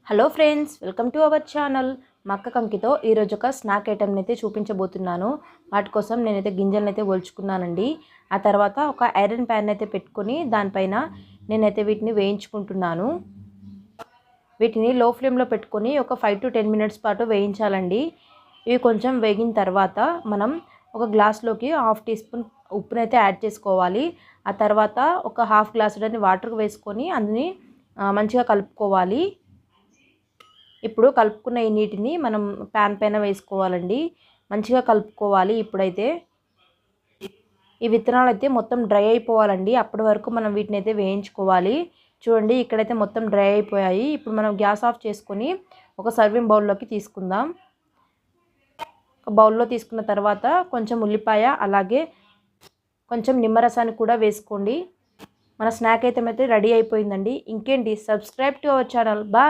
Hello friends, welcome to our channel. మక్క కంకితో ఈరోజు ఒక స్నాక్ ఐటెంని అయితే చూపించబోతున్నాను. వాటి కోసం నేనైతే గింజలను అయితే ఒలుచుకున్నానండి. ఆ తర్వాత ఒక ఐరన్ ప్యాన్ అయితే పెట్టుకొని దానిపైన నేనైతే వీటిని వేయించుకుంటున్నాను. వీటిని లో ఫ్లేమ్లో పెట్టుకొని ఒక 5 to 10 మినిట్స్ పాటు వేయించాలండి. ఇవి కొంచెం వేగిన తర్వాత మనం ఒక గ్లాస్లోకి 1/2 టీ స్పూన్ ఉప్పునైతే యాడ్ చేసుకోవాలి. ఆ తర్వాత ఒక 1/2 గ్లాసు వాటర్ వేసుకొని అందుని మంచిగా కలుపుకోవాలి. ఇప్పుడు కలుపుకున్న ఈ నీటిని మనం ప్యాన్ పైన వేసుకోవాలండి. మంచిగా కలుపుకోవాలి. ఇప్పుడైతే ఈ విత్తనాలు అయితే మొత్తం డ్రై అయిపోవాలండి. అప్పటి వరకు మనం వీటిని అయితే వేయించుకోవాలి. చూడండి, ఇక్కడైతే మొత్తం డ్రై అయిపోయాయి. ఇప్పుడు మనం గ్యాస్ ఆఫ్ చేసుకొని ఒక సర్వింగ్ బౌల్లోకి తీసుకుందాం. ఒక బౌల్లో తీసుకున్న తర్వాత కొంచెం ఉల్లిపాయ అలాగే కొంచెం నిమ్మరసాన్ని కూడా వేసుకోండి. మన స్నాక్ ఐటమ్ అయితే రెడీ అయిపోయిందండి. ఇంకేంటి, subscribe to our channel. Bye.